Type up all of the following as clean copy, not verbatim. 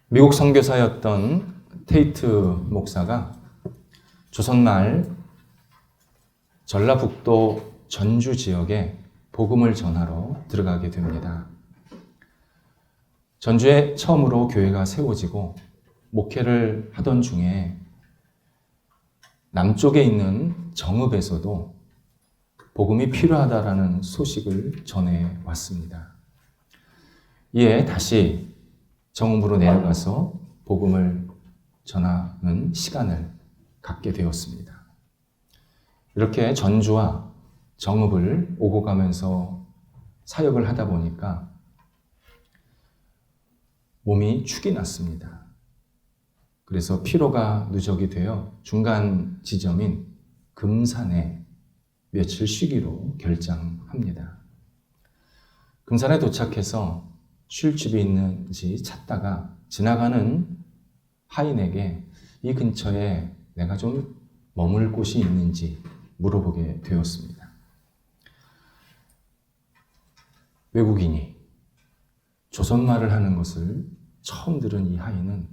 미국 선교사였던 테이트 목사가 조선말 전라북도 전주 지역에 복음을 전하러 들어가게 됩니다. 전주에 처음으로 교회가 세워지고 목회를 하던 중에 남쪽에 있는 정읍에서도 복음이 필요하다라는 소식을 전해 왔습니다. 이에 다시 정읍으로 내려가서 복음을 전하는 시간을 갖게 되었습니다. 이렇게 전주와 정읍을 오고 가면서 사역을 하다 보니까 몸이 축이 났습니다. 그래서 피로가 누적이 되어 중간 지점인 금산에 며칠 쉬기로 결정합니다. 금산에 도착해서 쉴 집이 있는지 찾다가 지나가는 하인에게 이 근처에 내가 좀 머물 곳이 있는지 물어보게 되었습니다. 외국인이 조선말을 하는 것을 처음 들은 이 하인은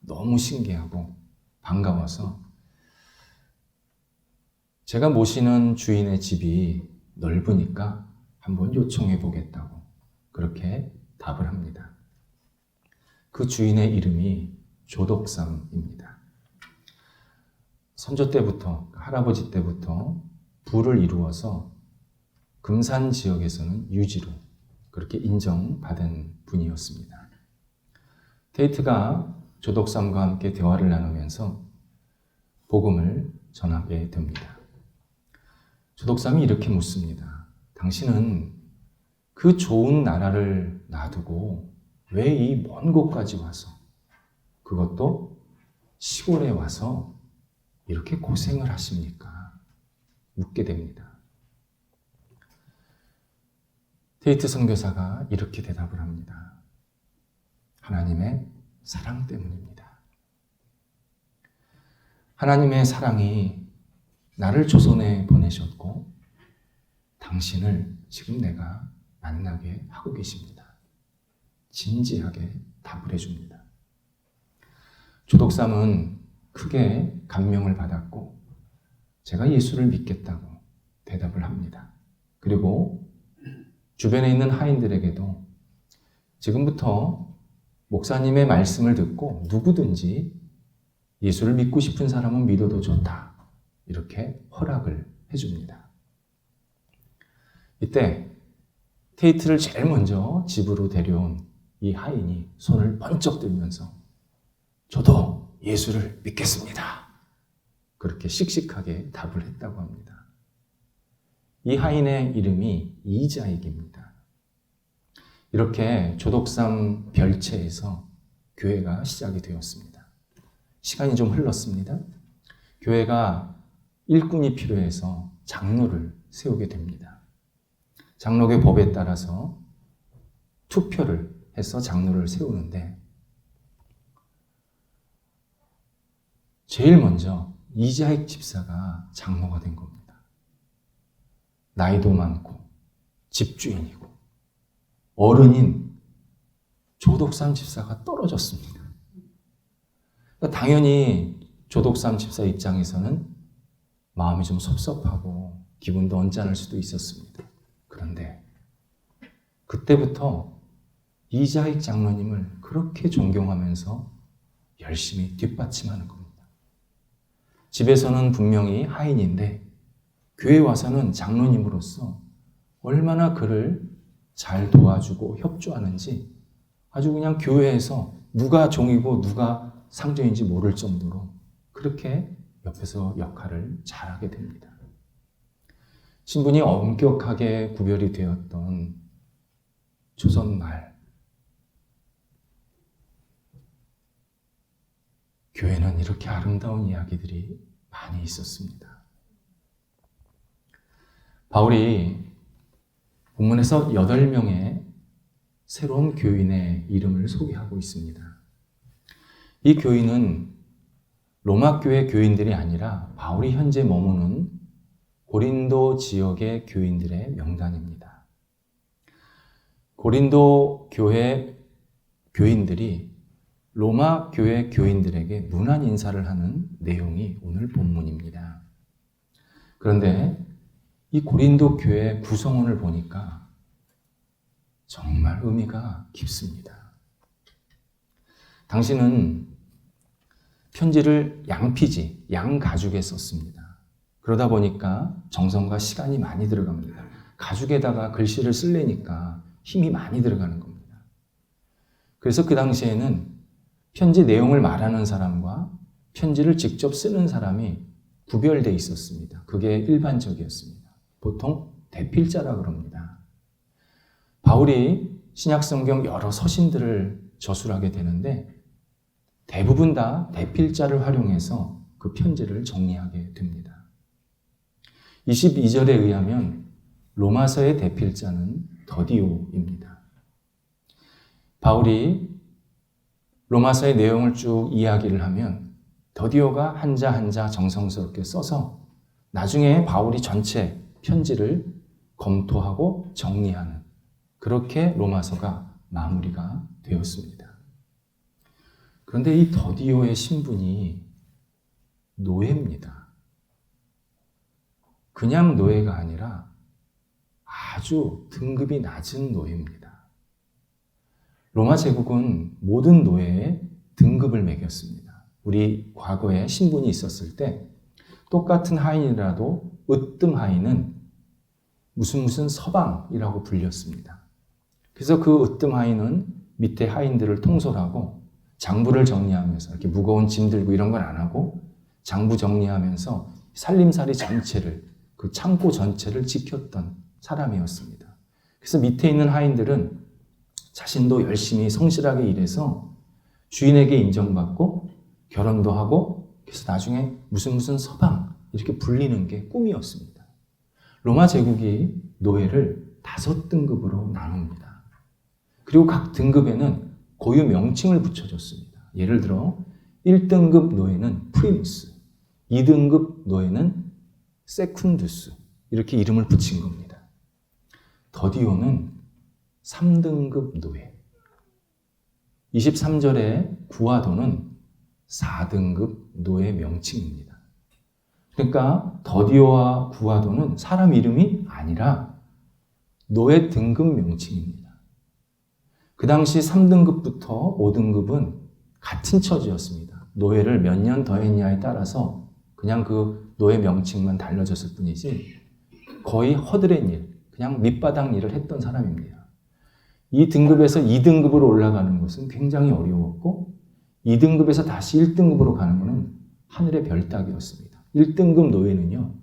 너무 신기하고 반가워서 제가 모시는 주인의 집이 넓으니까 한번 요청해 보겠다고 그렇게 답을 합니다. 그 주인의 이름이 조덕삼입니다. 선조 때부터, 할아버지 때부터 부를 이루어서 금산 지역에서는 유지로 그렇게 인정받은 분이었습니다. 테이트가 조덕삼과 함께 대화를 나누면서 복음을 전하게 됩니다. 조덕삼이 이렇게 묻습니다. 당신은 그 좋은 나라를 놔두고 왜 이 먼 곳까지 와서, 그것도 시골에 와서 이렇게 고생을 하십니까? 묻게 됩니다. 테이트 선교사가 이렇게 대답을 합니다. 하나님의 사랑 때문입니다. 하나님의 사랑이 나를 조선에 보내셨고 당신을 지금 내가 만나게 하고 계십니다. 진지하게 답을 해줍니다. 조덕삼은 크게 감명을 받았고 제가 예수를 믿겠다고 대답을 합니다. 그리고 주변에 있는 하인들에게도 지금부터 목사님의 말씀을 듣고 누구든지 예수를 믿고 싶은 사람은 믿어도 좋다. 이렇게 허락을 해줍니다. 이때 테이트를 제일 먼저 집으로 데려온 이 하인이 손을 번쩍 들면서 저도 예수를 믿겠습니다. 그렇게 씩씩하게 답을 했다고 합니다. 이 하인의 이름이 이자익입니다. 이렇게 조덕삼 별채에서 교회가 시작이 되었습니다. 시간이 좀 흘렀습니다. 교회가 일꾼이 필요해서 장로를 세우게 됩니다. 장로교 법에 따라서 투표를 해서 장로를 세우는데 제일 먼저 이자익 집사가 장로가 된 겁니다. 나이도 많고 집주인이고 어른인 조덕삼 집사가 떨어졌습니다. 그러니까 당연히 조덕삼 집사 입장에서는 마음이 좀 섭섭하고 기분도 언짢을 수도 있었습니다. 그런데 그때부터 이자익 장로님을 그렇게 존경하면서 열심히 뒷받침하는 겁니다. 집에서는 분명히 하인인데 교회에 와서는 장로님으로서 얼마나 그를 잘 도와주고 협조하는지 아주 그냥 교회에서 누가 종이고 누가 상전인지 모를 정도로 그렇게 옆에서 역할을 잘하게 됩니다. 신분이 엄격하게 구별이 되었던 조선말 교회는 이렇게 아름다운 이야기들이 많이 있었습니다. 바울이 본문에서 8명의 새로운 교인의 이름을 소개하고 있습니다. 이 교인은 로마 교회 교인들이 아니라 바울이 현재 머무는 고린도 지역의 교인들의 명단입니다. 고린도 교회 교인들이 로마 교회 교인들에게 문안 인사를 하는 내용이 오늘 본문입니다. 그런데 이 고린도 교회 구성원을 보니까 정말 의미가 깊습니다. 당신은 편지를 양피지, 양가죽에 썼습니다. 그러다 보니까 정성과 시간이 많이 들어갑니다. 가죽에다가 글씨를 쓰려니까 힘이 많이 들어가는 겁니다. 그래서 그 당시에는 편지 내용을 말하는 사람과 편지를 직접 쓰는 사람이 구별되어 있었습니다. 그게 일반적이었습니다. 보통 대필자라 그럽니다. 바울이 신약성경 여러 서신들을 저술하게 되는데 대부분 다 대필자를 활용해서 그 편지를 정리하게 됩니다. 22절에 의하면 로마서의 대필자는 더디오입니다. 바울이 로마서의 내용을 쭉 이야기를 하면 더디오가 한자 한자 정성스럽게 써서 나중에 바울이 전체 편지를 검토하고 정리하는 그렇게 로마서가 마무리가 되었습니다. 그런데 이 더디오의 신분이 노예입니다. 그냥 노예가 아니라 아주 등급이 낮은 노예입니다. 로마 제국은 모든 노예에 등급을 매겼습니다. 우리 과거에 신분이 있었을 때 똑같은 하인이라도 으뜸 하인은 무슨 서방이라고 불렸습니다. 그래서 그 으뜸 하인은 밑에 하인들을 통솔하고 장부를 정리하면서 이렇게 무거운 짐 들고 이런 건 안 하고 장부 정리하면서 살림살이 전체를 그 창고 전체를 지켰던 사람이었습니다. 그래서 밑에 있는 하인들은 자신도 열심히 성실하게 일해서 주인에게 인정받고 결혼도 하고 그래서 나중에 무슨 서방 이렇게 불리는 게 꿈이었습니다. 로마 제국이 노예를 5등급으로 나눕니다. 그리고 각 등급에는 고유 명칭을 붙여줬습니다. 예를 들어 1등급 노예는 프리무스, 2등급 노예는 세쿤두스 이렇게 이름을 붙인 겁니다. 더디오는 3등급 노예, 23절의 구아도는 4등급 노예 명칭입니다. 그러니까 더디오와 구아도는 사람 이름이 아니라 노예 등급 명칭입니다. 그 당시 3등급부터 5등급은 같은 처지였습니다. 노예를 몇 년 더 했냐에 따라서 그냥 그 노예 명칭만 달라졌을 뿐이지 거의 허드렛 일, 그냥 밑바닥 일을 했던 사람입니다. 이 등급에서 2등급으로 올라가는 것은 굉장히 어려웠고 2등급에서 다시 1등급으로 가는 것은 하늘의 별 따기였습니다. 1등급 노예는요,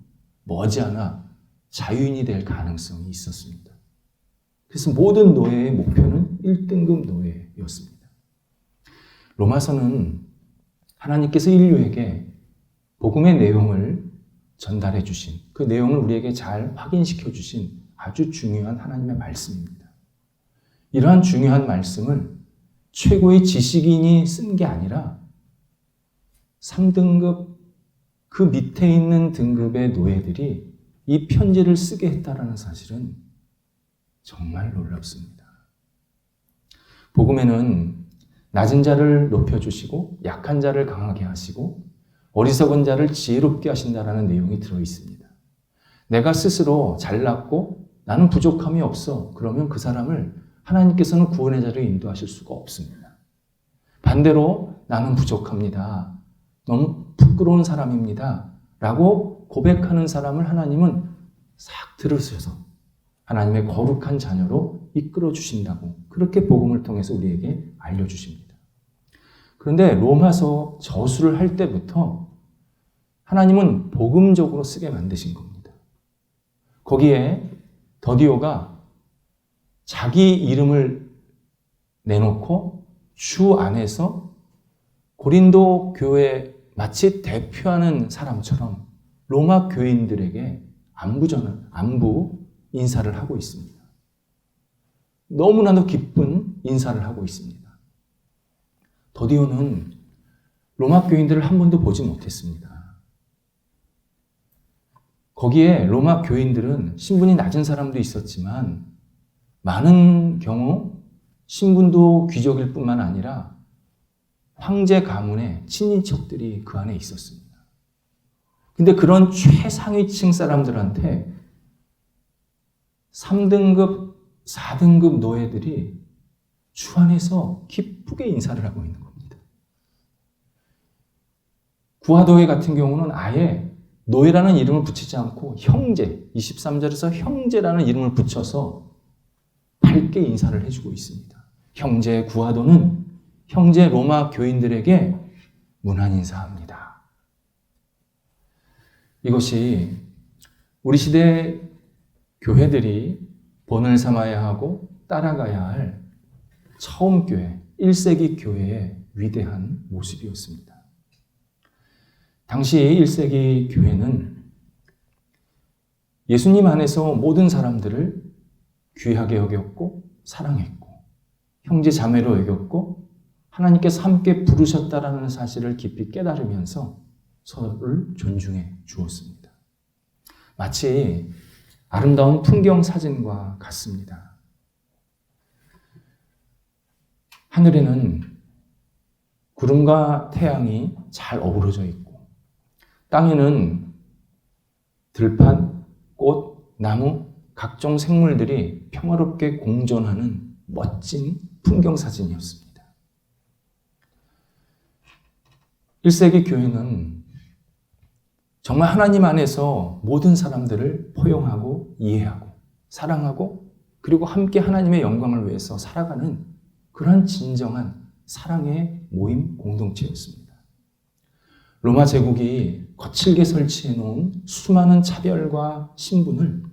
머지않아 자유인이 될 가능성이 있었습니다. 그래서 모든 노예의 목표는 1등급 노예였습니다. 로마서는 하나님께서 인류에게 복음의 내용을 전달해 주신 그 내용을 우리에게 잘 확인시켜 주신 아주 중요한 하나님의 말씀입니다. 이러한 중요한 말씀을 최고의 지식인이 쓴 게 아니라 3등급 그 밑에 있는 등급의 노예들이 이 편지를 쓰게 했다라는 사실은 정말 놀랍습니다. 복음에는 낮은 자를 높여주시고 약한 자를 강하게 하시고 어리석은 자를 지혜롭게 하신다라는 내용이 들어있습니다. 내가 스스로 잘났고 나는 부족함이 없어. 그러면 그 사람을 하나님께서는 구원의 자리로 인도하실 수가 없습니다. 반대로 나는 부족합니다. 너무 부끄러운 사람입니다. 라고 고백하는 사람을 하나님은 싹 들으셔서 하나님의 거룩한 자녀로 이끌어 주신다고 그렇게 복음을 통해서 우리에게 알려주십니다. 그런데 로마서 저술을 할 때부터 하나님은 복음적으로 쓰게 만드신 겁니다. 거기에 더디오가 자기 이름을 내놓고 주 안에서 고린도 교회 마치 대표하는 사람처럼 로마 교인들에게 안부 인사를 하고 있습니다. 너무나도 기쁜 인사를 하고 있습니다. 더디오는 로마 교인들을 한 번도 보지 못했습니다. 거기에 로마 교인들은 신분이 낮은 사람도 있었지만 많은 경우 신분도 귀족일 뿐만 아니라 황제 가문의 친인척들이 그 안에 있었습니다. 근데 그런 최상위층 사람들한테 3등급, 4등급 노예들이 주 안에서 기쁘게 인사를 하고 있는 겁니다. 구하도회 같은 경우는 아예 노예라는 이름을 붙이지 않고 형제, 23절에서 형제라는 이름을 붙여서 밝게 인사를 해주고 있습니다. 형제 구하도는 형제 로마 교인들에게 문안 인사합니다. 이것이 우리 시대 교회들이 본을 삼아야 하고 따라가야 할 처음 교회, 1세기 교회의 위대한 모습이었습니다. 당시 1세기 교회는 예수님 안에서 모든 사람들을 귀하게 여겼고 사랑했고 형제 자매로 여겼고 하나님께서 함께 부르셨다라는 사실을 깊이 깨달으면서 서로를 존중해 주었습니다. 마치 아름다운 풍경 사진과 같습니다. 하늘에는 구름과 태양이 잘 어우러져 있고 땅에는 들판, 꽃, 나무, 각종 생물들이 평화롭게 공존하는 멋진 풍경 사진이었습니다. 1세기 교회는 정말 하나님 안에서 모든 사람들을 포용하고 이해하고 사랑하고 그리고 함께 하나님의 영광을 위해서 살아가는 그런 진정한 사랑의 모임 공동체였습니다. 로마 제국이 거칠게 설치해 놓은 수많은 차별과 신분을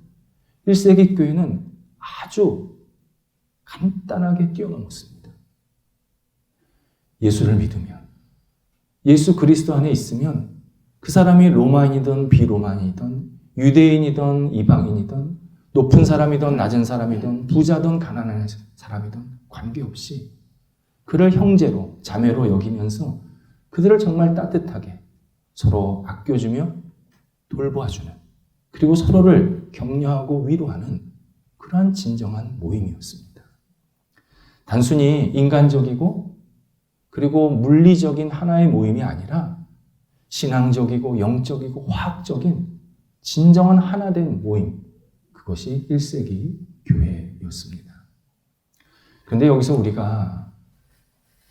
1세기 교회는 아주 간단하게 뛰어넘었습니다. 예수를 믿으면, 예수 그리스도 안에 있으면 그 사람이 로마인이든 비로마인이든 유대인이든 이방인이든 높은 사람이든 낮은 사람이든 부자든 가난한 사람이든 관계없이 그를 형제로 자매로 여기면서 그들을 정말 따뜻하게 서로 아껴주며 돌보아주는 그리고 서로를 격려하고 위로하는 그러한 진정한 모임이었습니다. 단순히 인간적이고 그리고 물리적인 하나의 모임이 아니라 신앙적이고 영적이고 화학적인 진정한 하나된 모임, 그것이 1세기 교회였습니다. 그런데 여기서 우리가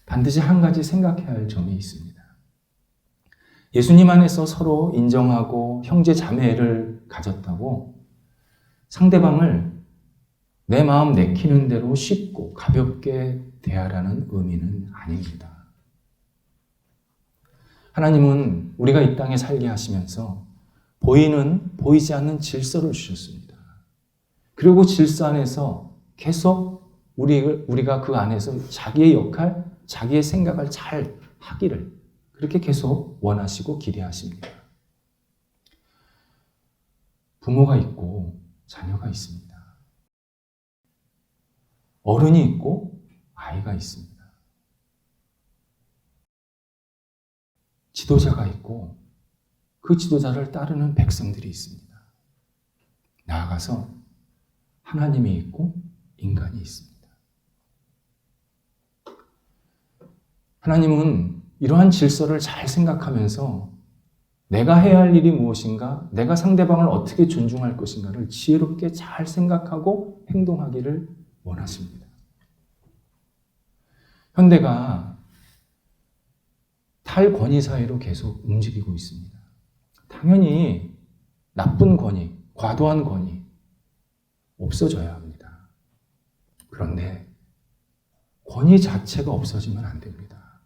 반드시 한 가지 생각해야 할 점이 있습니다. 예수님 안에서 서로 인정하고 형제 자매를 가졌다고 상대방을 내 마음 내키는 대로 쉽고 가볍게 대하라는 의미는 아닙니다. 하나님은 우리가 이 땅에 살게 하시면서 보이지 않는 질서를 주셨습니다. 그리고 질서 안에서 계속 우리가 그 안에서 자기의 역할, 자기의 생각을 잘 하기를 그렇게 계속 원하시고 기대하십니다. 부모가 있고 자녀가 있습니다. 어른이 있고 아이가 있습니다. 지도자가 있고 그 지도자를 따르는 백성들이 있습니다. 나아가서 하나님이 있고 인간이 있습니다. 하나님은 이러한 질서를 잘 생각하면서 내가 해야 할 일이 무엇인가, 내가 상대방을 어떻게 존중할 것인가를 지혜롭게 잘 생각하고 행동하기를 원하십니다. 현대가 탈권위 사회로 계속 움직이고 있습니다. 당연히 나쁜 권위, 과도한 권위 없어져야 합니다. 그런데 권위 자체가 없어지면 안 됩니다.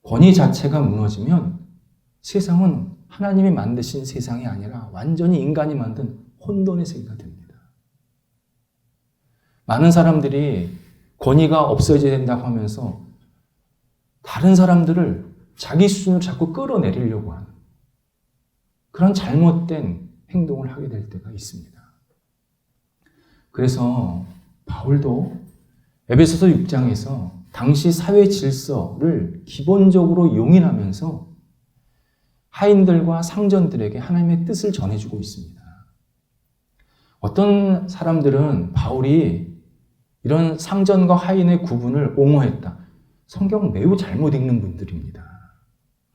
권위 자체가 무너지면 세상은 하나님이 만드신 세상이 아니라 완전히 인간이 만든 혼돈의 세계가 됩니다. 많은 사람들이 권위가 없어져야 된다고 하면서 다른 사람들을 자기 수준으로 자꾸 끌어내리려고 하는 그런 잘못된 행동을 하게 될 때가 있습니다. 그래서 바울도 에베소서 6장에서 당시 사회 질서를 기본적으로 용인하면서 하인들과 상전들에게 하나님의 뜻을 전해주고 있습니다. 어떤 사람들은 바울이 이런 상전과 하인의 구분을 옹호했다. 성경 매우 잘못 읽는 분들입니다.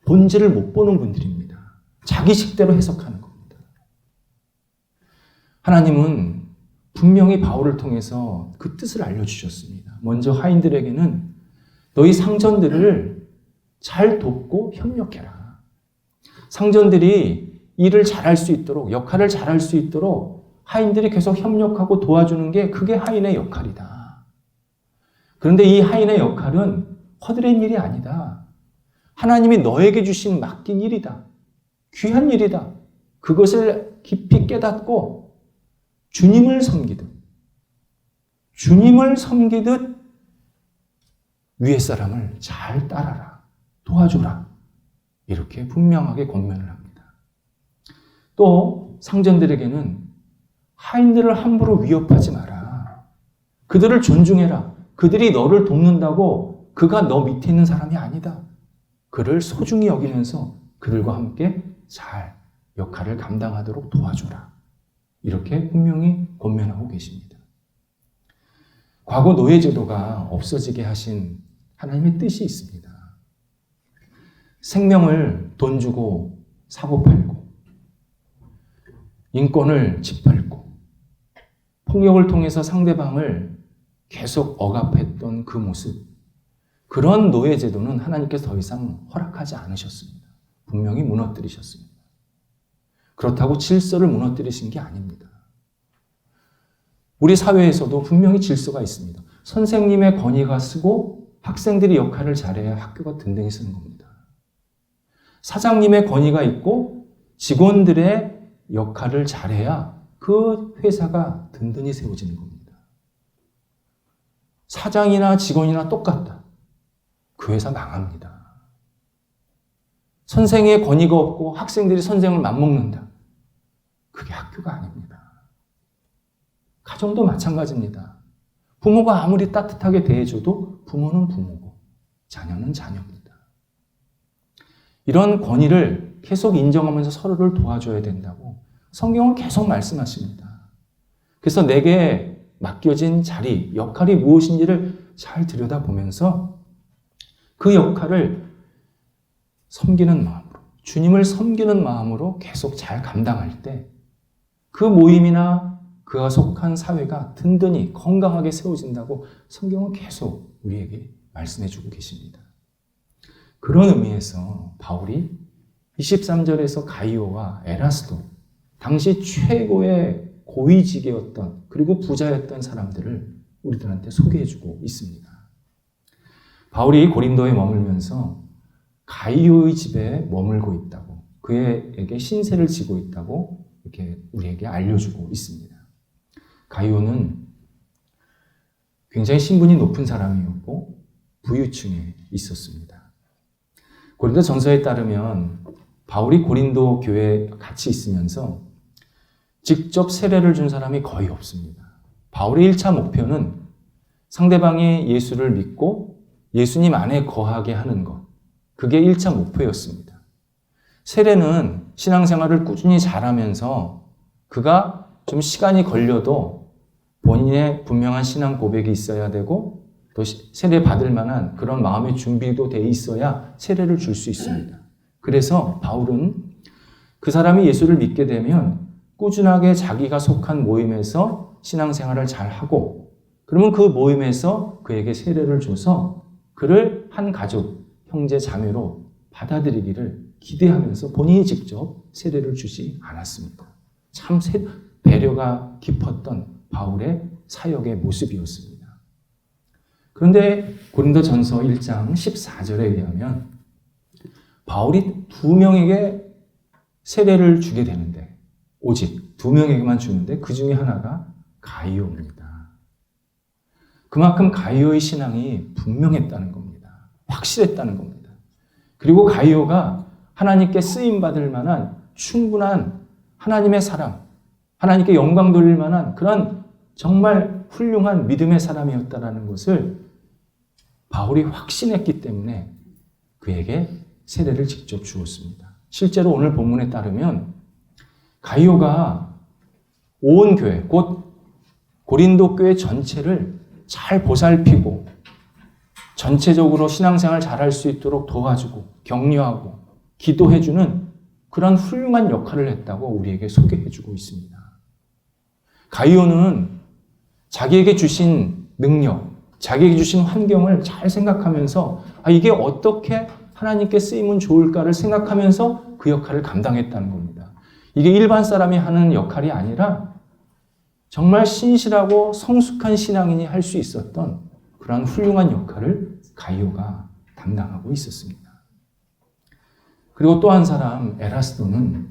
본질을 못 보는 분들입니다. 자기 식대로 해석하는 겁니다. 하나님은 분명히 바울을 통해서 그 뜻을 알려주셨습니다. 먼저 하인들에게는 너희 상전들을 잘 돕고 협력해라. 상전들이 일을 잘할 수 있도록, 역할을 잘할 수 있도록 하인들이 계속 협력하고 도와주는 게 그게 하인의 역할이다. 그런데 이 하인의 역할은 허드렛 일이 아니다. 하나님이 너에게 주신 맡긴 일이다. 귀한 일이다. 그것을 깊이 깨닫고 주님을 섬기듯 위에 사람을 잘 따라라. 도와줘라. 이렇게 분명하게 권면을 합니다. 또 상전들에게는 하인들을 함부로 위협하지 마라. 그들을 존중해라. 그들이 너를 돕는다고 그가 너 밑에 있는 사람이 아니다. 그를 소중히 여기면서 그들과 함께 잘 역할을 감당하도록 도와줘라. 이렇게 분명히 권면하고 계십니다. 과거 노예제도가 없어지게 하신 하나님의 뜻이 있습니다. 생명을 돈 주고 사고 팔고 인권을 짓밟고 폭력을 통해서 상대방을 계속 억압했던 그 모습, 그런 노예제도는 하나님께서 더 이상 허락하지 않으셨습니다. 분명히 무너뜨리셨습니다. 그렇다고 질서를 무너뜨리신 게 아닙니다. 우리 사회에서도 분명히 질서가 있습니다. 선생님의 권위가 쓰고 학생들이 역할을 잘해야 학교가 든든히 서는 겁니다. 사장님의 권위가 있고 직원들의 역할을 잘해야 그 회사가 든든히 세워지는 겁니다. 사장이나 직원이나 똑같다. 그 회사 망합니다. 선생의 권위가 없고 학생들이 선생을 맞먹는다. 그게 학교가 아닙니다. 가정도 마찬가지입니다. 부모가 아무리 따뜻하게 대해줘도 부모는 부모고 자녀는 자녀입니다. 이런 권위를 계속 인정하면서 서로를 도와줘야 된다고 성경은 계속 말씀하십니다. 그래서 내게 맡겨진 자리, 역할이 무엇인지를 잘 들여다보면서 그 역할을 섬기는 마음으로, 주님을 섬기는 마음으로 계속 잘 감당할 때 그 모임이나 그가 속한 사회가 든든히 건강하게 세워진다고 성경은 계속 우리에게 말씀해주고 계십니다. 그런 의미에서 바울이 23절에서 가이오와 에라스도, 당시 최고의 고위직이었던 그리고 부자였던 사람들을 우리들한테 소개해주고 있습니다. 바울이 고린도에 머물면서 가이오의 집에 머물고 있다고, 그에게 신세를 지고 있다고 이렇게 우리에게 알려주고 있습니다. 가이오는 굉장히 신분이 높은 사람이었고 부유층에 있었습니다. 고린도 전서에 따르면 바울이 고린도 교회에 같이 있으면서 직접 세례를 준 사람이 거의 없습니다. 바울의 1차 목표는 상대방이 예수를 믿고 예수님 안에 거하게 하는 것, 그게 1차 목표였습니다. 세례는 신앙생활을 꾸준히 잘하면서 그가 좀 시간이 걸려도 본인의 분명한 신앙 고백이 있어야 되고 또 세례 받을 만한 그런 마음의 준비도 돼 있어야 세례를 줄 수 있습니다. 그래서 바울은 그 사람이 예수를 믿게 되면 꾸준하게 자기가 속한 모임에서 신앙생활을 잘 하고, 그러면 그 모임에서 그에게 세례를 줘서 그를 한 가족, 형제, 자매로 받아들이기를 기대하면서 본인이 직접 세례를 주지 않았습니다. 참 배려가 깊었던 바울의 사역의 모습이었습니다. 그런데 고린도전서 1장 14절에 의하면 바울이 2명에게 세례를 주게 되는데, 오직 2명에게만 주는데 그 중에 하나가 가이오입니다. 그만큼 가이오의 신앙이 분명했다는 겁니다. 확실했다는 겁니다. 그리고 가이오가 하나님께 쓰임받을 만한 충분한 하나님의 사람, 하나님께 영광 돌릴 만한 그런 정말 훌륭한 믿음의 사람이었다는 것을 바울이 확신했기 때문에 그에게 세례를 직접 주었습니다. 실제로 오늘 본문에 따르면 가이오가 온 교회, 곧 고린도 교회 전체를 잘 보살피고 전체적으로 신앙생활 잘할 수 있도록 도와주고 격려하고 기도해주는 그런 훌륭한 역할을 했다고 우리에게 소개해주고 있습니다. 가이오는 자기에게 주신 능력, 자기에게 주신 환경을 잘 생각하면서 이게 어떻게 하나님께 쓰이면 좋을까를 생각하면서 그 역할을 감당했다는 겁니다. 이게 일반 사람이 하는 역할이 아니라 정말 신실하고 성숙한 신앙인이 할 수 있었던 그런 훌륭한 역할을 가이오가 담당하고 있었습니다. 그리고 또 한 사람 에라스도는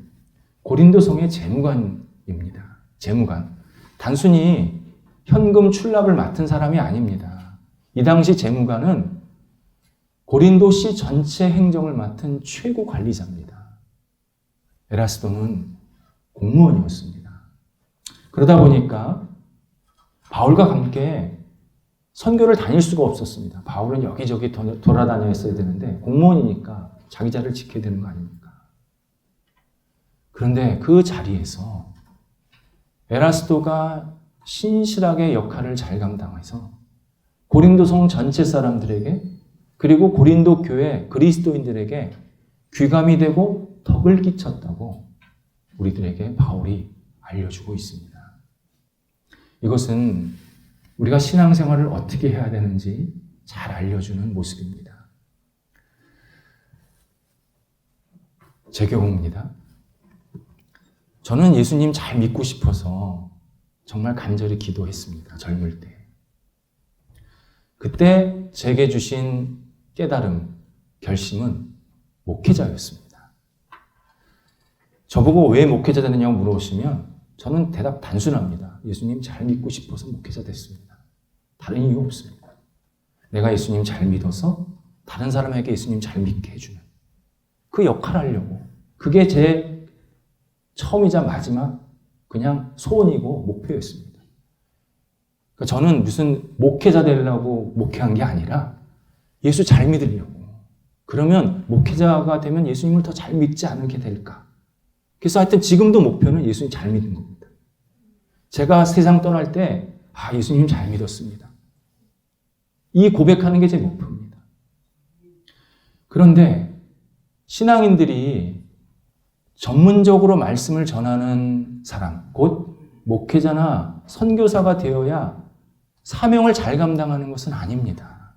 고린도성의 재무관입니다. 재무관. 단순히 현금 출납을 맡은 사람이 아닙니다. 이 당시 재무관은 고린도시 전체 행정을 맡은 최고 관리자입니다. 에라스도는 공무원이었습니다. 그러다 보니까 바울과 함께 선교를 다닐 수가 없었습니다. 바울은 여기저기 돌아다녔어야 되는데 공무원이니까 자기 자리를 지켜야 되는 거 아닙니까? 그런데 그 자리에서 에라스도가 신실하게 역할을 잘 감당해서 고린도성 전체 사람들에게 그리고 고린도 교회 그리스도인들에게 귀감이 되고 덕을 끼쳤다고 우리들에게 바울이 알려주고 있습니다. 이것은 우리가 신앙생활을 어떻게 해야 되는지 잘 알려주는 모습입니다. 제 경우입니다. 저는 예수님 잘 믿고 싶어서 정말 간절히 기도했습니다. 젊을 때. 그때 제게 주신 깨달음, 결심은 목회자였습니다. 저보고 왜 목회자 되느냐고 물어보시면 저는 대답 단순합니다. 예수님 잘 믿고 싶어서 목회자 됐습니다. 다른 이유 없습니다. 내가 예수님 잘 믿어서 다른 사람에게 예수님 잘 믿게 해주는 그 역할을 하려고. 그게 제 처음이자 마지막 그냥 소원이고 목표였습니다. 그러니까 저는 무슨 목회자 되려고 목회한 게 아니라 예수 잘 믿으려고. 그러면 목회자가 되면 예수님을 더 잘 믿지 않게 될까. 그래서 하여튼 지금도 목표는 예수님 잘 믿는 겁니다. 제가 세상 떠날 때 예수님 잘 믿었습니다. 이 고백하는 게 제 목표입니다. 그런데 신앙인들이 전문적으로 말씀을 전하는 사람, 곧 목회자나 선교사가 되어야 사명을 잘 감당하는 것은 아닙니다.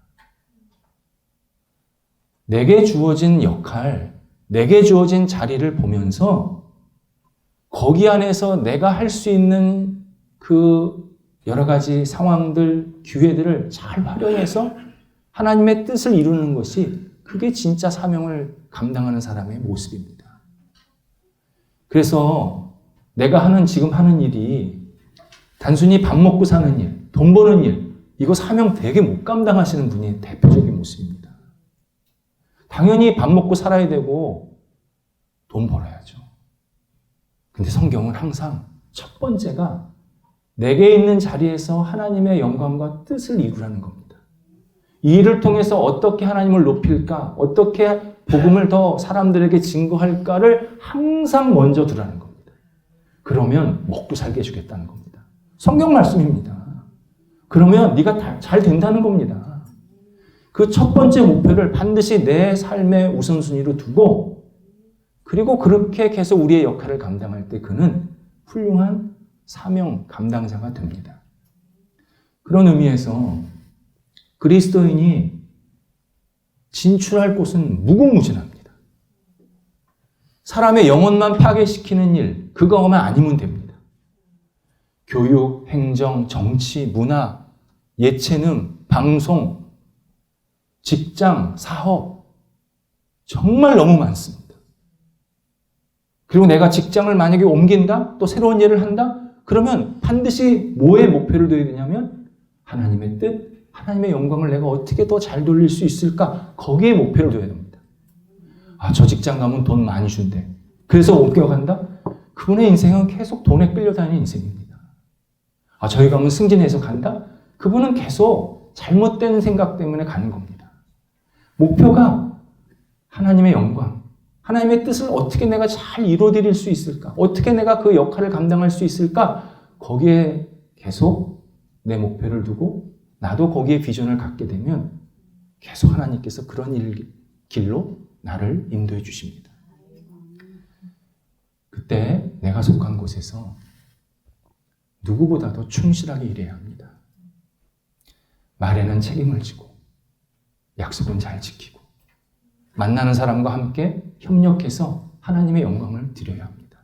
내게 주어진 역할, 내게 주어진 자리를 보면서 거기 안에서 내가 할 수 있는 그 여러 가지 상황들, 기회들을 잘 활용해서 하나님의 뜻을 이루는 것이 그게 진짜 사명을 감당하는 사람의 모습입니다. 그래서 내가 지금 하는 일이 단순히 밥 먹고 사는 일, 돈 버는 일, 이거 사명 되게 못 감당하시는 분이 대표적인 모습입니다. 당연히 밥 먹고 살아야 되고 돈 벌어야죠. 근데 성경은 항상 첫 번째가 내게 있는 자리에서 하나님의 영광과 뜻을 이루라는 겁니다. 이 일을 통해서 어떻게 하나님을 높일까, 어떻게 복음을 더 사람들에게 증거할까를 항상 먼저 두라는 겁니다. 그러면 먹고 살게 해주겠다는 겁니다. 성경 말씀입니다. 그러면 네가 잘 된다는 겁니다. 그 첫 번째 목표를 반드시 내 삶의 우선순위로 두고 그리고 그렇게 계속 우리의 역할을 감당할 때 그는 훌륭한 사명 감당자가 됩니다. 그런 의미에서 그리스도인이 진출할 곳은 무궁무진합니다. 사람의 영혼만 파괴시키는 일, 그거만 아니면 됩니다. 교육, 행정, 정치, 문화, 예체능, 방송, 직장, 사업, 정말 너무 많습니다. 그리고 내가 직장을 만약에 옮긴다? 또 새로운 일을 한다? 그러면 반드시 뭐에 목표를 둬야 되냐면 하나님의 뜻, 하나님의 영광을 내가 어떻게 더 잘 돌릴 수 있을까? 거기에 목표를 둬야 됩니다. 저 직장 가면 돈 많이 준대. 그래서 옮겨간다? 그분의 인생은 계속 돈에 끌려다니는 인생입니다. 저기 가면 승진해서 간다? 그분은 계속 잘못된 생각 때문에 가는 겁니다. 목표가 하나님의 영광, 하나님의 뜻을 어떻게 내가 잘 이루어드릴 수 있을까? 어떻게 내가 그 역할을 감당할 수 있을까? 거기에 계속 내 목표를 두고 나도 거기에 비전을 갖게 되면 계속 하나님께서 그런 길로 나를 인도해 주십니다. 그때 내가 속한 곳에서 누구보다도 충실하게 일해야 합니다. 말에는 책임을 지고 약속은 잘 지키고 만나는 사람과 함께 협력해서 하나님의 영광을 드려야 합니다.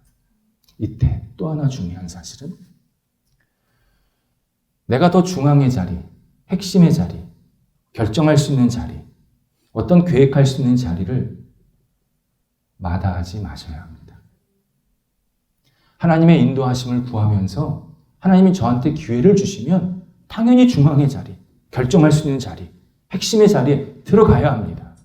이때 또 하나 중요한 사실은 내가 더 중앙의 자리, 핵심의 자리, 결정할 수 있는 자리, 어떤 계획할 수 있는 자리를 마다하지 마셔야 합니다. 하나님의 인도하심을 구하면서 하나님이 저한테 기회를 주시면 당연히 중앙의 자리, 결정할 수 있는 자리, 핵심의 자리에 들어가야 합니다.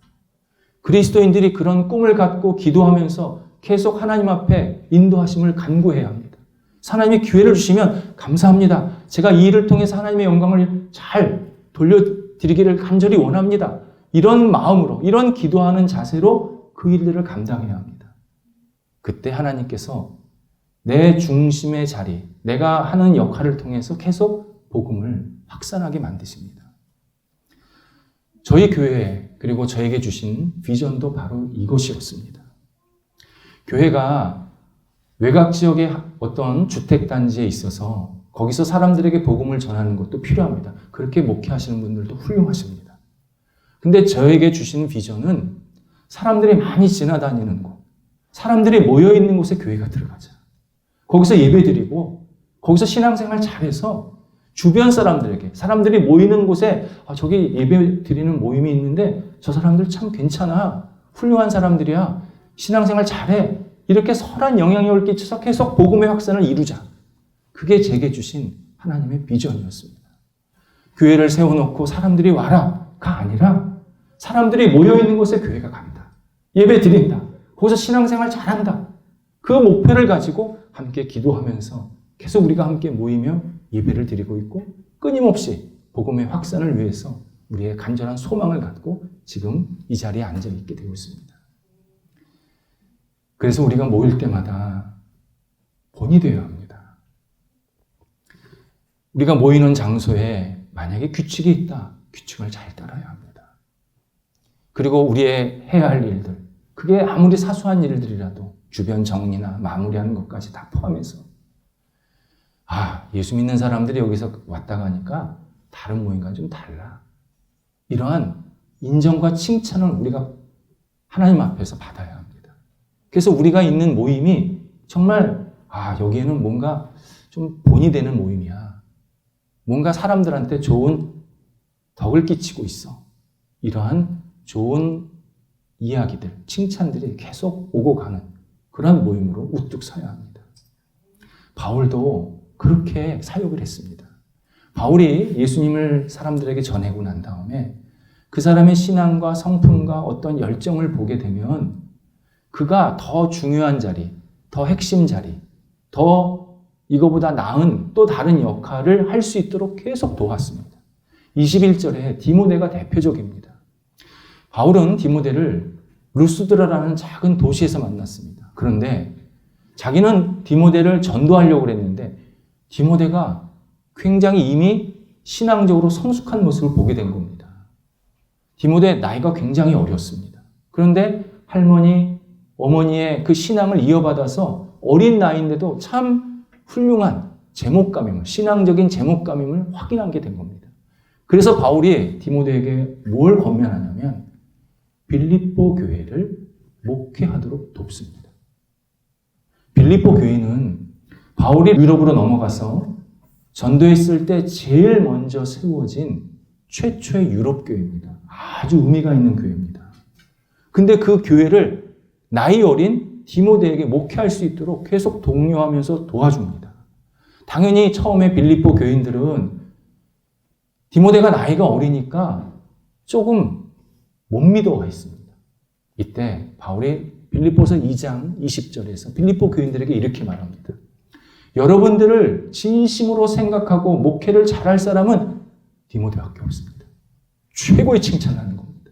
그리스도인들이 그런 꿈을 갖고 기도하면서 계속 하나님 앞에 인도하심을 간구해야 합니다. 하나님이 기회를 주시면 감사합니다. 제가 이 일을 통해서 하나님의 영광을 잘 돌려드리기를 간절히 원합니다. 이런 마음으로, 이런 기도하는 자세로 그 일들을 감당해야 합니다. 그때 하나님께서 내 중심의 자리, 내가 하는 역할을 통해서 계속 복음을 확산하게 만드십니다. 저희 교회 그리고 저에게 주신 비전도 바로 이것이었습니다. 교회가 외곽 지역의 어떤 주택단지에 있어서 거기서 사람들에게 복음을 전하는 것도 필요합니다. 그렇게 목회하시는 분들도 훌륭하십니다. 근데 저에게 주신 비전은 사람들이 많이 지나다니는 곳, 사람들이 모여있는 곳에 교회가 들어가자. 거기서 예배드리고 거기서 신앙생활 잘해서 주변 사람들에게, 사람들이 모이는 곳에 저기 예배 드리는 모임이 있는데 저 사람들 참 괜찮아, 훌륭한 사람들이야, 신앙생활 잘해, 이렇게 선한 영향력을 끼쳐서 계속 복음의 확산을 이루자. 그게 제게 주신 하나님의 비전이었습니다. 교회를 세워놓고 사람들이 와라가 아니라 사람들이 모여있는 곳에 교회가 간다, 예배 드린다, 거기서 신앙생활 잘한다. 그 목표를 가지고 함께 기도하면서 계속 우리가 함께 모이며 예배를 드리고 있고 끊임없이 복음의 확산을 위해서 우리의 간절한 소망을 갖고 지금 이 자리에 앉아 있게 되고 있습니다. 그래서 우리가 모일 때마다 본이 되어야 합니다. 우리가 모이는 장소에 만약에 규칙이 있다, 규칙을 잘 따라야 합니다. 그리고 우리의 해야 할 일들, 그게 아무리 사소한 일들이라도 주변 정리나 마무리하는 것까지 다 포함해서 예수 믿는 사람들이 여기서 왔다 가니까 다른 모임과는 좀 달라. 이러한 인정과 칭찬을 우리가 하나님 앞에서 받아야 합니다. 그래서 우리가 있는 모임이 정말 여기에는 뭔가 좀 본이 되는 모임이야. 뭔가 사람들한테 좋은 덕을 끼치고 있어. 이러한 좋은 이야기들, 칭찬들이 계속 오고 가는 그런 모임으로 우뚝 서야 합니다. 바울도 그렇게 사역을 했습니다. 바울이 예수님을 사람들에게 전하고 난 다음에 그 사람의 신앙과 성품과 어떤 열정을 보게 되면 그가 더 중요한 자리, 더 핵심 자리, 더 이거보다 나은 또 다른 역할을 할 수 있도록 계속 도왔습니다. 21절에 디모데가 대표적입니다. 바울은 디모데를 루스드라라는 작은 도시에서 만났습니다. 그런데 자기는 디모데를 전도하려고 했는데 디모데가 굉장히 이미 신앙적으로 성숙한 모습을 보게 된 겁니다. 디모데 나이가 굉장히 어렸습니다. 그런데 할머니, 어머니의 그 신앙을 이어받아서 어린 나이인데도 참 훌륭한 제목감임을, 신앙적인 제목감임을 확인하게 된 겁니다. 그래서 바울이 디모데에게 뭘 권면하냐면 빌립보 교회를 목회하도록 돕습니다. 빌립보 교회는 바울이 유럽으로 넘어가서 전도했을 때 제일 먼저 세워진 최초의 유럽 교회입니다. 아주 의미가 있는 교회입니다. 근데 그 교회를 나이 어린 디모데에게 목회할 수 있도록 계속 독려하면서 도와줍니다. 당연히 처음에 빌립보 교인들은 디모데가 나이가 어리니까 조금 못 믿어와 있습니다. 이때 바울이 빌립보서 2장 20절에서 빌립보 교인들에게 이렇게 말합니다. 여러분들을 진심으로 생각하고 목회를 잘할 사람은 디모데밖에 없습니다. 최고의 칭찬하는 겁니다.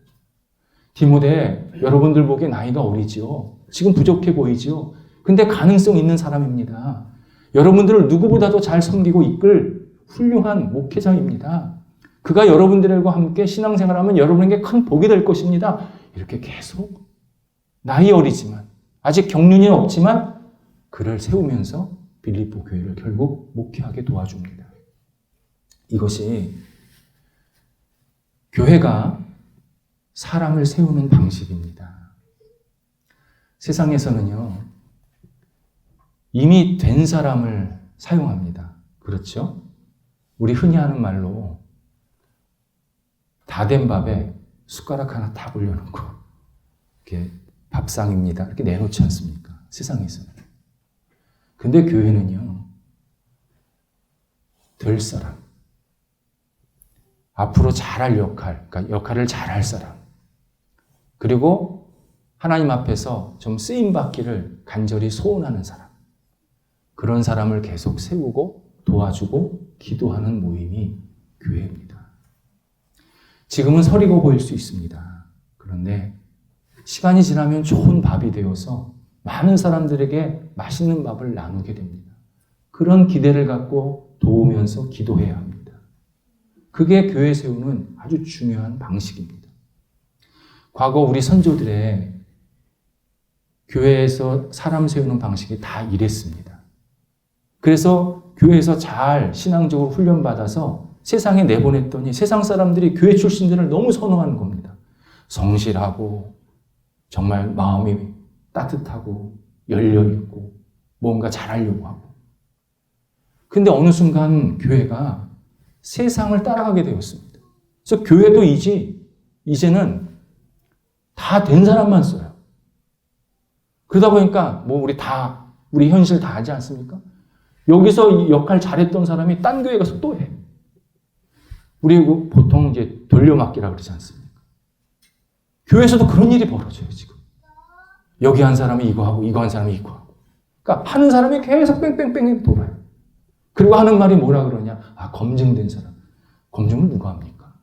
디모데, 여러분들 보기에 나이가 어리지요. 지금 부족해 보이지요. 근데 가능성 있는 사람입니다. 여러분들을 누구보다도 잘 섬기고 이끌 훌륭한 목회자입니다. 그가 여러분들과 함께 신앙생활하면 여러분에게 큰 복이 될 것입니다. 이렇게 계속 나이 어리지만 아직 경륜이 없지만 그를 세우면서 빌립보 교회를 결국 목회하게 도와줍니다. 이것이 교회가 사람을 세우는 방식입니다. 세상에서는요, 이미 된 사람을 사용합니다. 그렇죠? 우리 흔히 하는 말로 다 된 밥에 숟가락 하나 딱 올려놓고 이렇게 밥상입니다. 이렇게 내놓지 않습니까? 세상에서는. 근데 교회는요, 될 사람, 앞으로 잘할 역할, 그러니까 역할을 잘할 사람, 그리고 하나님 앞에서 좀 쓰임받기를 간절히 소원하는 사람, 그런 사람을 계속 세우고 도와주고 기도하는 모임이 교회입니다. 지금은 서리고 보일 수 있습니다. 그런데 시간이 지나면 좋은 밥이 되어서 많은 사람들에게 맛있는 밥을 나누게 됩니다. 그런 기대를 갖고 도우면서 기도해야 합니다. 그게 교회 세우는 아주 중요한 방식입니다. 과거 우리 선조들의 교회에서 사람 세우는 방식이 다 이랬습니다. 그래서 교회에서 잘 신앙적으로 훈련받아서 세상에 내보냈더니 세상 사람들이 교회 출신들을 너무 선호하는 겁니다. 성실하고 정말 마음이 따뜻하고 열려있고 뭔가 잘하려고 하고. 근데 어느 순간 교회가 세상을 따라가게 되었습니다. 그래서 교회도 이제는 다 된 사람만 써요. 그러다 보니까 우리 현실 다 하지 않습니까? 여기서 역할 잘했던 사람이 딴 교회 가서 또 해. 우리 보통 이제 돌려막기라 그러지 않습니까? 교회에서도 그런 일이 벌어져요, 지금. 여기 한 사람이 이거 하고, 이거 한 사람이 이거 하고. 그러니까 하는 사람이 계속 뺑뺑뺑 돌아요. 그리고 하는 말이 뭐라 그러냐? 검증된 사람. 검증을 누가 합니까?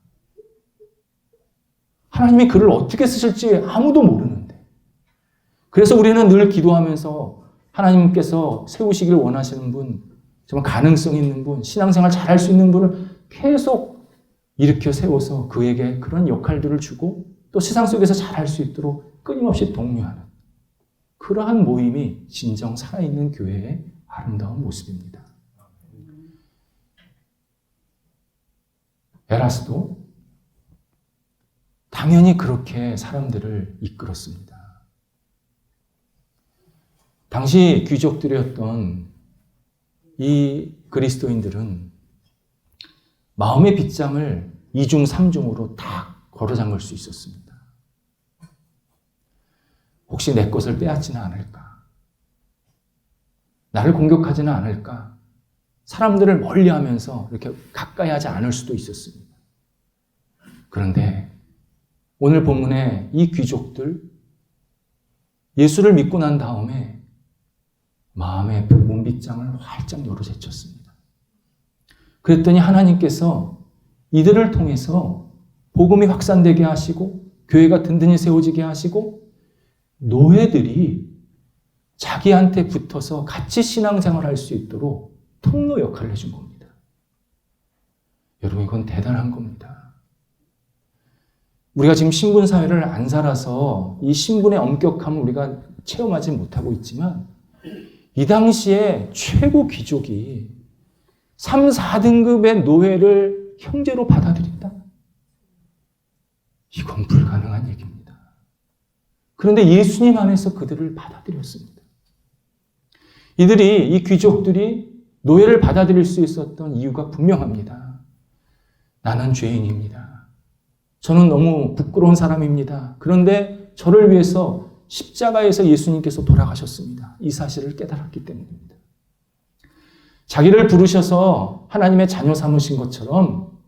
하나님이 그를 어떻게 쓰실지 아무도 모르는데. 그래서 우리는 늘 기도하면서 하나님께서 세우시기를 원하시는 분, 정말 가능성 있는 분, 신앙생활 잘할 수 있는 분을 계속 일으켜 세워서 그에게 그런 역할들을 주고 또 세상 속에서 잘할 수 있도록 끊임없이 독려하는 그러한 모임이 진정 살아있는 교회의 아름다운 모습입니다. 에라스도 당연히 그렇게 사람들을 이끌었습니다. 당시 귀족들이었던 이 그리스도인들은 마음의 빗장을 2중 3중으로 다 걸어 잠글 수 있었습니다. 혹시 내 것을 빼앗지는 않을까? 나를 공격하지는 않을까? 사람들을 멀리하면서 이렇게 가까이 하지 않을 수도 있었습니다. 그런데 오늘 본문에 이 귀족들 예수를 믿고 난 다음에 마음의 문빗장을 활짝 열어 제쳤습니다. 그랬더니 하나님께서 이들을 통해서 복음이 확산되게 하시고 교회가 든든히 세워지게 하시고 노예들이 자기한테 붙어서 같이 신앙생활을 할 수 있도록 통로 역할을 해준 겁니다. 여러분, 이건 대단한 겁니다. 우리가 지금 신분사회를 안 살아서 이 신분의 엄격함을 우리가 체험하지 못하고 있지만 이 당시에 최고 귀족이 3, 4등급의 노예를 형제로 받아들인다? 이건 불가능한 얘기입니다. 그런데 예수님 안에서 그들을 받아들였습니다. 이 귀족들이 노예를 받아들일 수 있었던 이유가 분명합니다. 나는 죄인입니다. 저는 너무 부끄러운 사람입니다. 그런데 저를 위해서 십자가에서 예수님께서 돌아가셨습니다. 이 사실을 깨달았기 때문입니다. 자기를 부르셔서 하나님의 자녀 삼으신 것처럼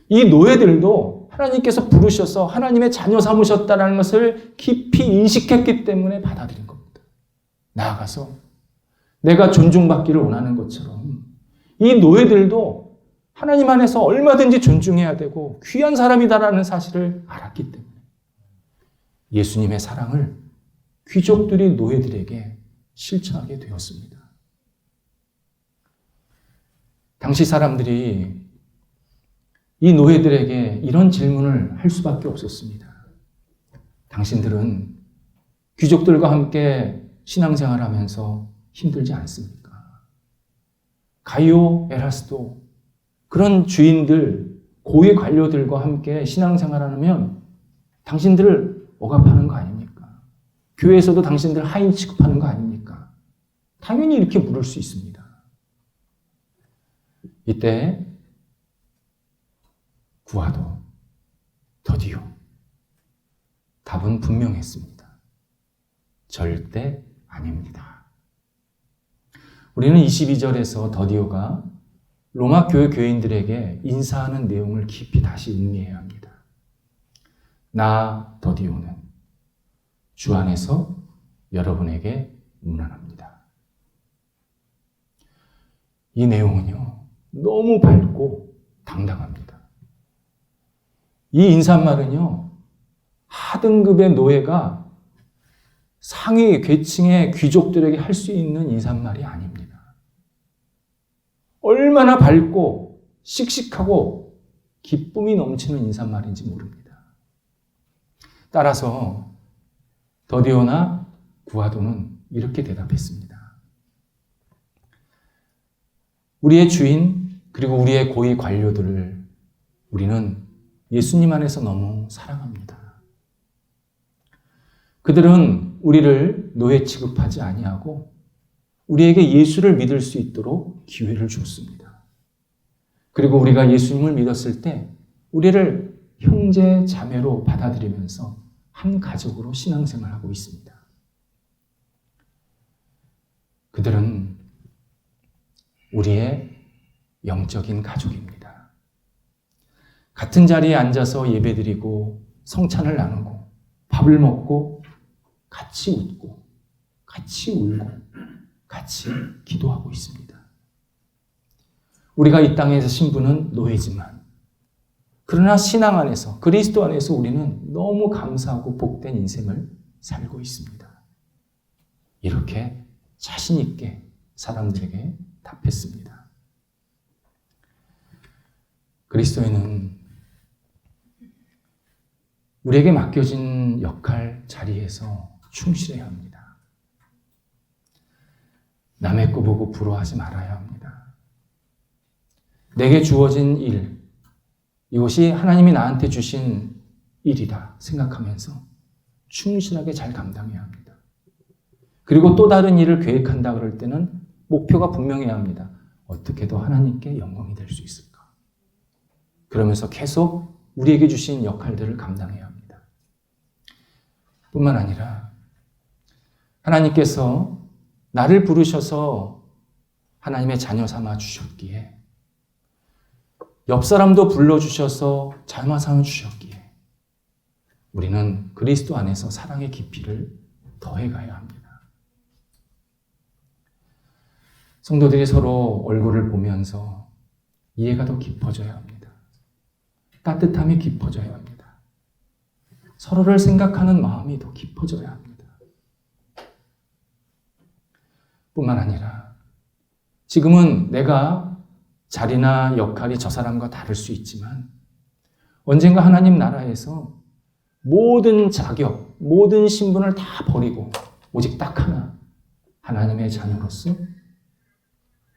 이 노예들도 하나님께서 부르셔서 하나님의 자녀 삼으셨다는 것을 깊이 인식했기 때문에 받아들인 겁니다. 나아가서 내가 존중받기를 원하는 것처럼 이 노예들도 하나님 안에서 얼마든지 존중해야 되고 귀한 사람이다라는 사실을 알았기 때문에 예수님의 사랑을 귀족들이 노예들에게 실천하게 되었습니다. 당시 사람들이 이 노예들에게 이런 질문을 할 수밖에 없었습니다. 당신들은 귀족들과 함께 신앙생활을 하면서 힘들지 않습니까? 가이오, 에라스도 그런 주인들, 고위 관료들과 함께 신앙생활하면 당신들을 억압하는 거 아닙니까? 교회에서도 당신들 하인 취급하는 거 아닙니까? 당연히 이렇게 물을 수 있습니다. 이때 구하도, 더디오 답은 분명했습니다. 절대 아닙니다. 우리는 22절에서 더디오가 로마 교회 교인들에게 인사하는 내용을 깊이 다시 음미해야 합니다. 나 더디오는 주 안에서 여러분에게 문안합니다. 이 내용은요, 너무 밝고 당당합니다. 이 인사말은요, 하등급의 노예가 상위 계층의 귀족들에게 할 수 있는 인사말이 아닙니다. 얼마나 밝고 씩씩하고 기쁨이 넘치는 인사말인지 모릅니다. 따라서 더디오나 구하도는 이렇게 대답했습니다. 우리의 주인 그리고 우리의 고위 관료들을 우리는 예수님 안에서 너무 사랑합니다. 그들은 우리를 노예 취급하지 아니하고 우리에게 예수를 믿을 수 있도록 기회를 줬습니다. 그리고 우리가 예수님을 믿었을 때 우리를 형제 자매로 받아들이면서 한 가족으로 신앙생활하고 있습니다. 그들은 우리의 영적인 가족입니다. 같은 자리에 앉아서 예배드리고 성찬을 나누고 밥을 먹고 같이 웃고 같이 울고 같이 기도하고 있습니다. 우리가 이 땅에서 신분은 노예지만 그러나 신앙 안에서 그리스도 안에서 우리는 너무 감사하고 복된 인생을 살고 있습니다. 이렇게 자신 있게 사람들에게 답했습니다. 그리스도인은 우리에게 맡겨진 역할 자리에서 충실해야 합니다. 남의 거 보고 부러워하지 말아야 합니다. 내게 주어진 일, 이것이 하나님이 나한테 주신 일이다 생각하면서 충실하게 잘 감당해야 합니다. 그리고 또 다른 일을 계획한다 그럴 때는 목표가 분명해야 합니다. 어떻게 더 하나님께 영광이 될 수 있을까? 그러면서 계속 우리에게 주신 역할들을 감당해야 합니다. 뿐만 아니라 하나님께서 나를 부르셔서 하나님의 자녀 삼아 주셨기에 옆 사람도 불러주셔서 자녀 삼아 주셨기에 우리는 그리스도 안에서 사랑의 깊이를 더해가야 합니다. 성도들이 서로 얼굴을 보면서 이해가 더 깊어져야 합니다. 따뜻함이 깊어져야 합니다. 서로를 생각하는 마음이 더 깊어져야 합니다. 뿐만 아니라 지금은 내가 자리나 역할이 저 사람과 다를 수 있지만 언젠가 하나님 나라에서 모든 자격, 모든 신분을 다 버리고 오직 딱 하나, 하나님의 자녀로서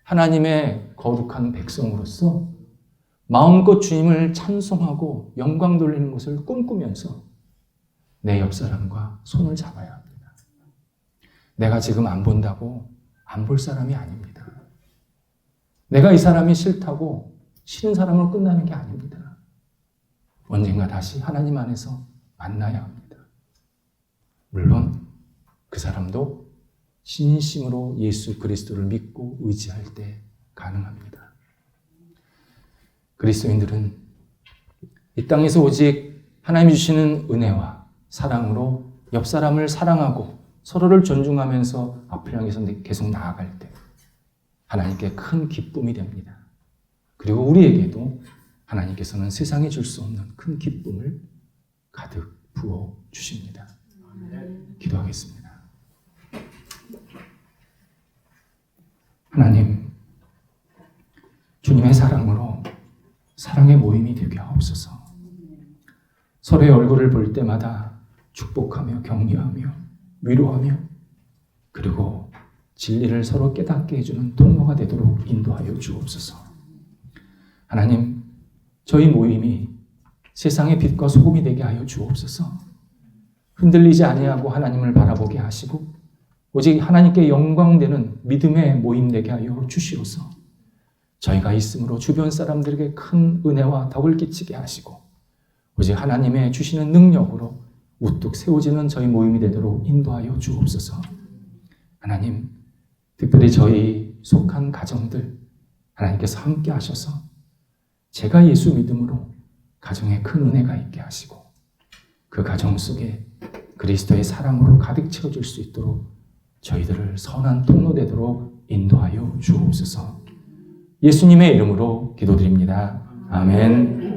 하나님의 거룩한 백성으로서 마음껏 주님을 찬송하고 영광 돌리는 것을 꿈꾸면서 내 옆 사람과 손을 잡아야 합니다. 내가 지금 안 본다고 안 볼 사람이 아닙니다. 내가 이 사람이 싫다고 싫은 사람으로 끝나는 게 아닙니다. 언젠가 다시 하나님 안에서 만나야 합니다. 물론 그 사람도 진심으로 예수 그리스도를 믿고 의지할 때 가능합니다. 그리스도인들은 이 땅에서 오직 하나님이 주시는 은혜와 사랑으로 옆 사람을 사랑하고 서로를 존중하면서 앞을 향해서 계속 나아갈 때 하나님께 큰 기쁨이 됩니다. 그리고 우리에게도 하나님께서는 세상에 줄 수 없는 큰 기쁨을 가득 부어 주십니다. 기도하겠습니다. 하나님, 주님의 사랑으로 사랑의 모임이 되게 하옵소서. 서로의 얼굴을 볼 때마다 축복하며 격려하며 위로하며 그리고 진리를 서로 깨닫게 해주는 통로가 되도록 인도하여 주옵소서. 하나님, 저희 모임이 세상의 빛과 소금이 되게 하여 주옵소서. 흔들리지 아니하고 하나님을 바라보게 하시고 오직 하나님께 영광되는 믿음의 모임 되게 하여 주시옵소서. 저희가 있음으로 주변 사람들에게 큰 은혜와 덕을 끼치게 하시고 오직 하나님의 주시는 능력으로 우뚝 세워지는 저희 모임이 되도록 인도하여 주옵소서. 하나님, 특별히 저희 속한 가정들 하나님께서 함께 하셔서 제가 예수 믿음으로 가정에 큰 은혜가 있게 하시고 그 가정 속에 그리스도의 사랑으로 가득 채워질 수 있도록 저희들을 선한 통로 되도록 인도하여 주옵소서. 예수님의 이름으로 기도드립니다. 아멘.